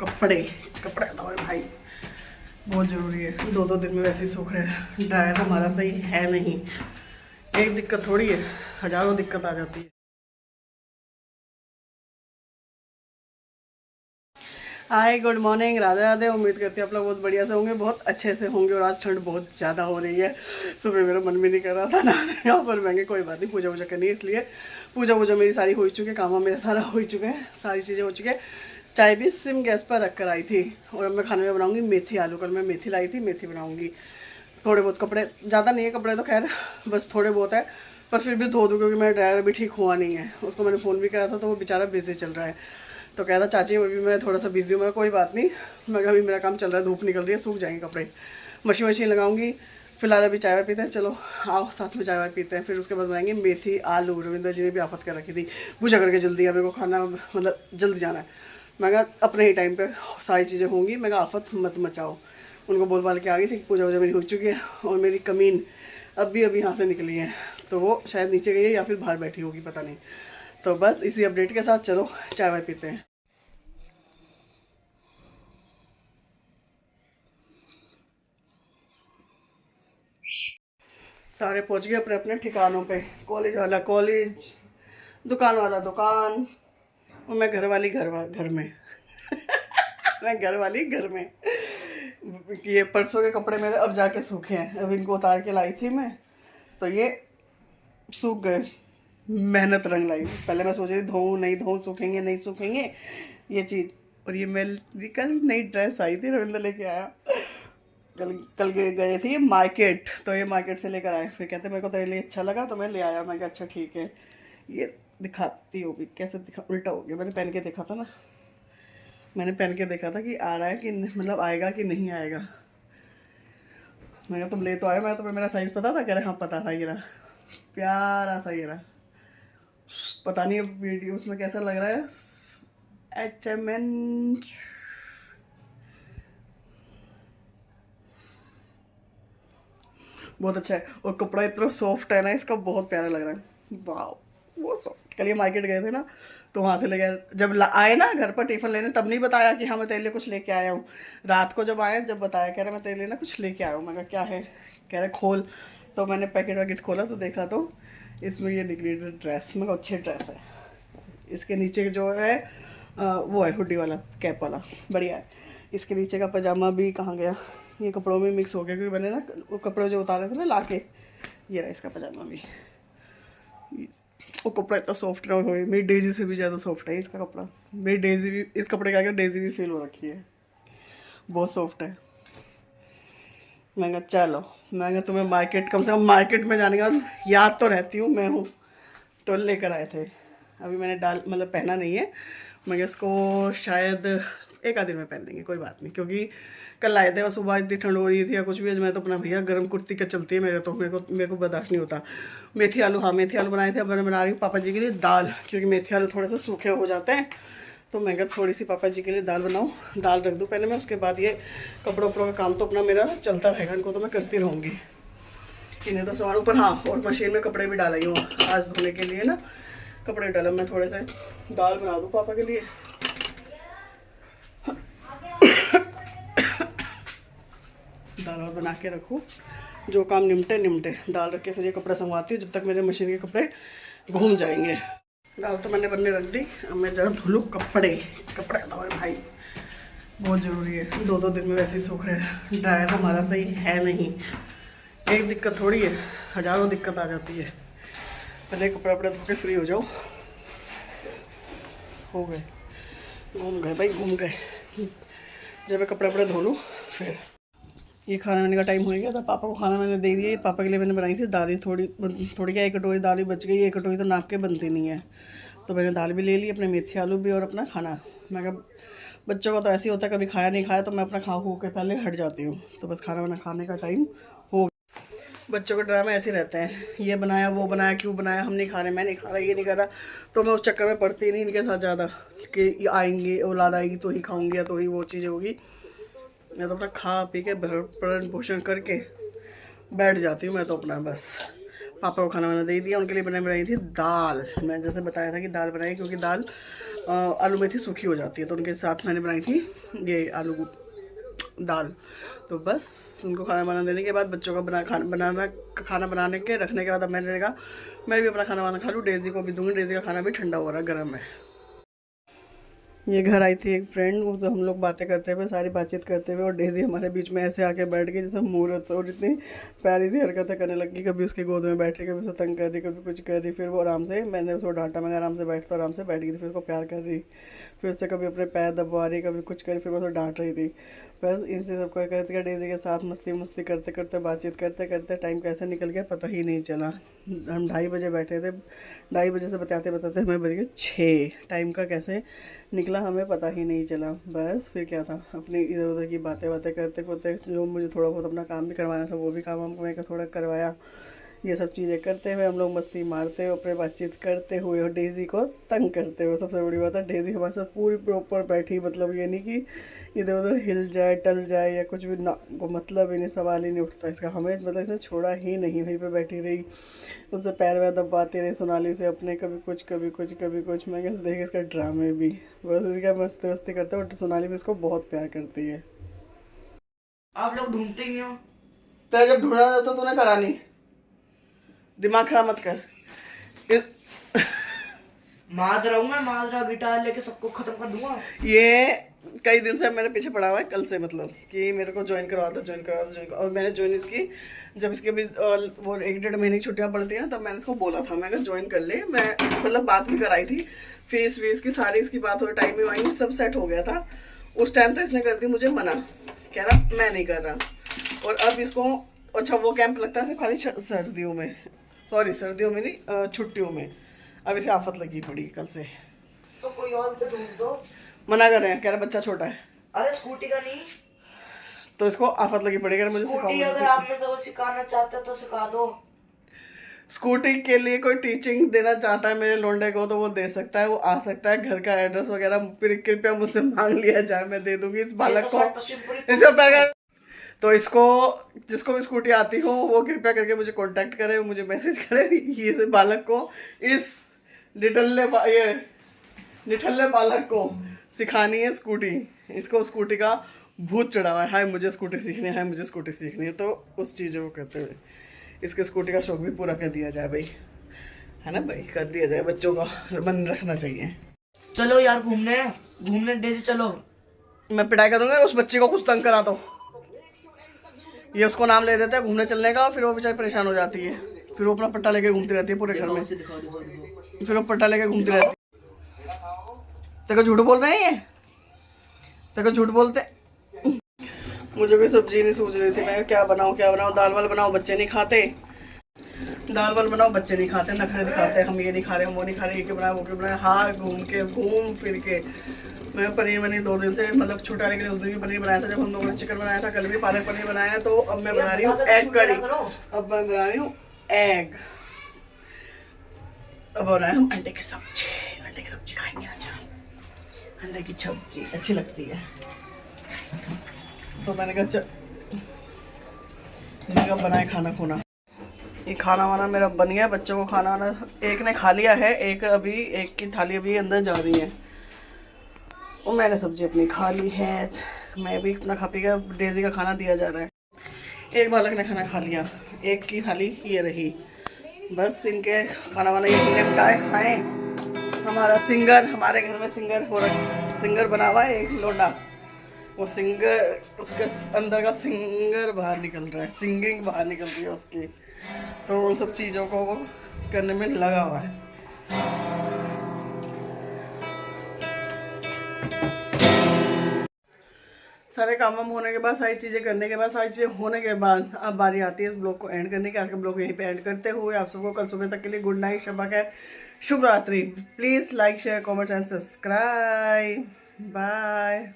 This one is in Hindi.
कपड़े कपड़े धोए भाई, बहुत ज़रूरी है। 2-2 दिन में वैसे ही सूख रहे हैं। ड्रायर हमारा सही है नहीं। एक दिक्कत थोड़ी है, हज़ारों दिक्कत आ जाती है। Hi good morning, Radhe Radhe. उम्मीद करती हूँ आप लोग बहुत बढ़िया से होंगे, बहुत अच्छे से होंगे। और आज ठंड बहुत ज़्यादा हो रही है। सुबह मेरा मन भी नहीं कर रहा था ना यहाँ पर महंगे, कोई बात नहीं, पूजा वूजा करनी है इसलिए पूजा मेरी सारी हो चुकी है, काम मेरा सारा हो चुका है, सारी चीज़ें हो चुकी है। चाय भी सिम गैस पर रख कर आई थी। और अब मैं खाने में बनाऊँगी मेथी आलू। कल मैं मेथी लाई थी, मेथी बनाऊँगी। थोड़े बहुत कपड़े, ज़्यादा नहीं है कपड़े तो खैर, बस थोड़े बहुत है, पर फिर भी धो दूँ क्योंकि मेरा ड्रायर अभी ठीक हुआ नहीं है। उसको मैंने फ़ोन भी करा था तो वो बेचारा बिजी चल रहा है। तो कह रहा चाची अभी मैं थोड़ा सा बिजी हूँ। मैं कोई बात नहीं, मैं अभी मेरा काम चल रहा है, धूप निकल रही है, सूख जाएंगे कपड़े, मशीन लगाऊंगी। फिलहाल अभी चाय वाय पीते हैं, चलो आओ साथ में चाय वाय पीते हैं। फिर उसके बाद बनाएंगे मेथी आलू। रविंद्र जी ने भी आफत कर रखी थी, पूजा करके जल्दी, अब मेरे को खाना मतलब जल्दी जाना है। मैं कहा अपने ही टाइम पे सारी चीज़ें होंगी, मैं कहा आफत मत मचाओ। उनको बोल बाल के आ गई थी, पूजा वूजा मेरी हो चुकी है। और मेरी कमीन अभी यहाँ से निकली है, तो वो शायद नीचे गई है या फिर बाहर बैठी होगी, पता नहीं। तो बस इसी अपडेट के साथ चलो चाय वाय पीते हैं। सारे पहुंच गए अपने अपने ठिकानों पे। कॉलेज वाला कॉलेज, दुकान वाला दुकान, और मैं घर वाली घर में मैं घर वाली घर में। ये परसों के कपड़े मेरे अब जाके सूखे हैं, अब इनको उतार के लाई थी मैं, तो ये सूख गए। मेहनत रंग लाई। पहले मैं सोच रही थी धोऊं नहीं धोऊं, सूखेंगे नहीं सूखेंगे ये चीज़। और ये मेरी कल नई ड्रेस आई थी, रविंद्र लेके आया। कल कल गए थे ये मार्केट, तो ये मार्केट से लेकर आए। फिर कहते मेरे को तेरे लिए अच्छा लगा तो मैं ले आया। मैं कहा अच्छा ठीक है। ये दिखाती होगी कैसे, दिखा उल्टा हो गया। मैंने पहन के देखा था ना, मैंने पहन के देखा था कि आ रहा है कि मतलब आएगा कि नहीं आएगा। मैं कहा तुम ले तो आए, मैं तुम्हें मेरा साइज़ पता था? कह रहे हाँ पता था। ये रहा प्यारा सा, ये रहा। पता नहीं अब वीडियो उसमें कैसा लग रहा है। HMN बहुत अच्छा है। और कपड़ा इतना सॉफ्ट है ना इसका, बहुत प्यारा लग रहा है। वाह वो सॉफ्ट। कल ये मार्केट गए थे ना, तो वहाँ से ले गए। जब आए ना घर पर टिफ़िन लेने, तब नहीं बताया कि हाँ मैं तेरे लिए कुछ लेके आया हूँ। रात को जब आए जब बताया, कह रहे मैं तेरे लिए ना कुछ लेके आया हूँ। मैं कहा क्या है? कह रहे खोल। तो मैंने पैकेट वैकेट खोला तो देखा तो इसमें ये निकली ड्रेस। मैं कहा अच्छी ड्रेस है। इसके नीचे जो है वो है हुडी वाला, कैप वाला, बढ़िया है। इसके नीचे का पजामा भी कहाँ गया, ये कपड़ों में मिक्स हो गया क्योंकि मैंने ना वो कपड़े जो उतारे थे ना लाके। ये रहा इसका पजामा भी। वो कपड़ा इतना सॉफ्ट ना हो, मेरी डेजी से भी ज़्यादा सॉफ्ट है इसका कपड़ा। मेरी डेजी भी इस कपड़े के आगे डेजी भी फील हो रखी है, बहुत सॉफ्ट है। मैं कहा चलो, मैं कहा तुम्हें मार्केट, कम से कम मार्केट में जाने का याद तो रहती हूँ मैं हूँ, तो लेकर आए थे। अभी मैंने मतलब पहना नहीं है। मैं इसको शायद एक आध दिन में पहन लेंगे, कोई बात नहीं। क्योंकि कल लाए थे और सुबह इतनी ठंड हो रही थी या कुछ भी। आज मैं तो अपना भैया गर्म कुर्ती का चलती है मेरे, तो मेरे को बर्दाश्त नहीं होता। मेथी आलू, हाँ मेथी आलू बनाए थे। अब मैं बना रही हूँ पापा जी के लिए दाल, क्योंकि मेथी आलू थोड़े से सूखे हो जाते हैं। तो मैं क्या थोड़ी सी पापा जी के लिए दाल बनाऊँ, दाल रख दूँ पहले मैं। उसके बाद ये कपड़ों वपड़ों का काम तो अपना मेरा चलता रहेगा, इनको तो मैं करती रहूँगी। इन्हें तो सामान ऊपर, हाँ और मशीन में कपड़े भी डाल रही हूँ आज धोने के लिए ना, कपड़े डाला। मैं थोड़े से दाल बना दूँ पापा के लिए। दाल और बना के रखूँ, जो काम निमटे निमटे। दाल रख के फिर ये कपड़े संगवाती हूँ, जब तक मेरे मशीन के कपड़े घूम जाएंगे। दाल तो मैंने बनने रख दी, अब मैं जरा धुलूँ कपड़े धोए भाई, बहुत ज़रूरी है। 2-2 दिन में वैसे ही सूख रहे हैं। ड्रायर हमारा सही है नहीं। एक दिक्कत थोड़ी है, हज़ारों दिक्कत आ जाती है। पहले कपड़े वपड़े धो के फ्री हो जाओ। हो गए, घूम गए भाई, घूम गए। जब मैं कपड़े वपड़े धो लूँ फिर। ये खाना वाने का टाइम हो गया था, पापा को खाना मैंने दे दिया। पापा के लिए मैंने बनाई थी दाल, थोड़ी क्या 1 कटोरी दाल ही बच गई। 1 कटोरी तो नाप के बनती नहीं है, तो मैंने दाल भी ले ली, अपने मेथी आलू भी और अपना खाना। मैं कहा बच्चों का तो ऐसे ही होता है, कभी खाया नहीं खाया तो मैं अपना खा के पहले हट जाती हूँ। तो बस खाना वाना खाने का टाइम हो गया। बच्चों के ड्रामे ऐसे रहते हैं, ये बनाया वो बनाया, क्यों बनाया, हम नहीं खा रहे, मैं नहीं खा रहा, ये नहीं कर रहा। तो मैं उस चक्कर में पड़ती नहीं इनके साथ ज़्यादा कि आएंगे औलाद आएगी तो ही खाऊंगी या तो ही वो चीज़ होगी। मैं तो अपना खा पी के भरण पोषण करके बैठ जाती हूँ मैं तो अपना। बस पापा को खाना वाना दे दिया, उनके लिए मैंने बनाई थी दाल। मैं जैसे बताया था कि दाल बनाई, क्योंकि दाल आलू मेथी सूखी हो जाती है, तो उनके साथ मैंने बनाई थी ये आलू दाल। तो बस उनको खाना बना देने के बाद बच्चों का खाना बनाने के रखने के बाद अब मैंने कहा मैं भी अपना खाना वाना खा लूँ, डेज़ी को भी दूँगी, डेज़ी का खाना भी ठंडा हो रहा है, गर्म है। ये घर आई थी एक फ्रेंड, वो तो हम लोग बातें करते हुए, सारी बातचीत करते हुए, और डेज़ी हमारे बीच में ऐसे आके बैठ गई जैसे मूर्त, और इतनी प्यारी सी हरकतें करने लगी, कभी उसकी गोद में बैठी, कभी उसे तंग कर रही, कभी कुछ कर रही। फिर वो आराम से, मैंने उसको डांटा, मैं आराम से बैठ, तो आराम से बैठ गई थी, फिर उसको प्यार कर रही, फिर उससे कभी अपने पैर दबवा रही, कभी कुछ कर, फिर वो डांट रही थी। बस इनसे सब करते डेज़ी के साथ मस्ती करते करते, बातचीत करते करते टाइम कैसे निकल गया पता ही नहीं चला। हम 2:30 बजे बैठे थे, 2:30 बजे से बताते हमें बज गए 6, टाइम का कैसे निकला हमें पता ही नहीं चला। बस फिर क्या था, अपनी इधर उधर की बातें करते करते, जो मुझे थोड़ा बहुत अपना काम भी करवाना था वो भी काम हमको मैं थोड़ा करवाया। ये सब चीज़ें करते हुए हम लोग मस्ती मारते हुए, अपने बातचीत करते हुए, और डेज़ी को तंग करते हुए। सबसे बड़ी बात है, डेज़ी हमारे साथ पूरी प्रॉपर बैठी, मतलब ये नहीं कि इधर उधर हिल जाए, टल जाए या कुछ भी ना, को मतलब ही नहीं, सवाल ही नहीं उठता इसका। हमें मतलब इसने छोड़ा ही नहीं, वहीं पे बैठी रही, उससे पैर वैर दबाती रही सोनाली से अपने, कभी कुछ कभी कुछ कभी कुछ। मैं कैसे देख इसका ड्रामे भी, बस इसका मस्ती करते, और सोनाली भी इसको बहुत प्यार करती है। आप लोग ढूंढते ही हो, तेरा जब ढूंढा जाता तो तूने करा नहीं, दिमाग खराब मत कर। मादरा गिटार लेके सबको खत्म कर दूंगा। ये कई दिन से मेरे पीछे पड़ा हुआ है, कल से, मतलब कि मेरे को ज्वाइन करवा दो, और मैंने ज्वाइन इसकी, जब इसके भी वो 1-1.5 महीने की छुट्टियां पड़ती हैं ना, तब मैंने इसको बोला था, मैं अगर ज्वाइन कर ले, मैं मतलब बात भी कराई थी, फीस वीस की सारी इसकी बात हो, टाइम वाइम सब सेट हो गया था। उस टाइम तो इसने कर दी मुझे मना, कह रहा मैं नहीं कर रहा। और अब इसको, अच्छा वो कैंप लगता है सिर्फ खाली सर्दियों में, सॉरी सर्दियों में नहीं, छुट्टियों में। अब इसे आफत लगी पड़ी कल से, तो कोई और भी तो ढूंढ दो। मना कर रहे हैं, कह रहा बच्चा छोटा है। अरे स्कूटी का नहीं, तो इसको आफत लगी पड़ी, अगर मुझे स्कूटी अगर आप में से वो सिखाना चाहते तो सिखा दो। स्कूटी के लिए कोई टीचिंग देना चाहता है मेरे लोंडे को तो वो दे सकता है, वो आ सकता है, घर का एड्रेस वगैरह फिर कृपया मुझसे मांग लिया जाए, मैं दे दूंगी इस बालक को। इसको तो इसको, जिसको भी स्कूटी आती हो वो कृपया करके मुझे कांटेक्ट करे, मुझे मैसेज करे। ये बालक को, इस निठल्ले बालक को सिखानी है स्कूटी। इसको स्कूटी का भूत चढ़ा हुआ है, हाय मुझे स्कूटी सीखनी है, मुझे स्कूटी सीखनी है। तो उस चीज़ों को करते हुए इसके स्कूटी का शौक भी पूरा कर दिया जाए भाई, है ना भाई, कर दिया जाए, बच्चों का मन रखना चाहिए। चलो यार घूमने डेज़ी चलो। मैं पिटाई कर दूंगा उस बच्चे को, कुछ तंग करा तो ये उसको नाम ले देते हैं घूमने चलने का, और फिर वो बेचारी परेशान हो जाती है, फिर वो अपना पट्टा लेके घूमती रहती है पूरे घर में, फिर वो पट्टा लेके घूमती रहती है। तेरे को झूठ बोल रहे हैं, तेरे को झूठ बोलते। मुझे कोई सब्जी नहीं सूझ रही थी, मैं क्या बनाऊँ, दाल वाल बनाओ, बच्चे नहीं खाते, दाल वाल बनाओ, बच्चे नहीं खाते, नखरे दिखाते, हम ये नहीं खा रहे, हम वो नहीं खा रहे, ये क्यों बनाया, वो क्यों बनाया। हाँ घूम फिर के मैं पनीर 2 दिन से, मतलब छुटाने के लिए उस दिन भी पनीर बनाया था, जब हम लोगों ने चिकन बनाया था, कल भी पालक पनीर बनाया। तो अब मैं बना रही हूँ एग करी, अब मैं बना रही हूँ एग, अब बना हम अंडे की सब्जी खाएंगे आज, अंडे की सब्जी अच्छी लगती है। तो मैंने कहा बनाए खाना खुना, ये खाना वाना मेरा बन गया, बच्चों को खाना वाना एक ने खा लिया है, एक की थाली अभी अंदर जा रही है, और मैंने सब्जी अपनी खा ली है, मैं भी अपना खा पी गया, डेज़ी का खाना दिया जा रहा है। एक बालक ने खाना खा लिया, एक की थाली ये रही, बस इनके खाना वाना ये निपटाए खाएं। हमारा सिंगर, हमारे घर में सिंगर बना हुआ है एक लोंडा, वो सिंगर, उसके अंदर का सिंगर बाहर निकल रहा है, सिंगिंग बाहर निकल रही है उसकी, तो उन सब चीज़ों को वो करने में लगा हुआ है। सारे काम वाम होने के बाद, सारी चीज़ें करने के बाद, सारी चीज़ें होने के बाद अब बारी आती है इस ब्लॉग को एंड करने की। आज का ब्लॉग यहीं पे एंड करते हुए आप सबको कल सुबह तक के लिए गुड नाइट, शबा खैर, शुभ रात्रि। Please like share comment and subscribe, bye.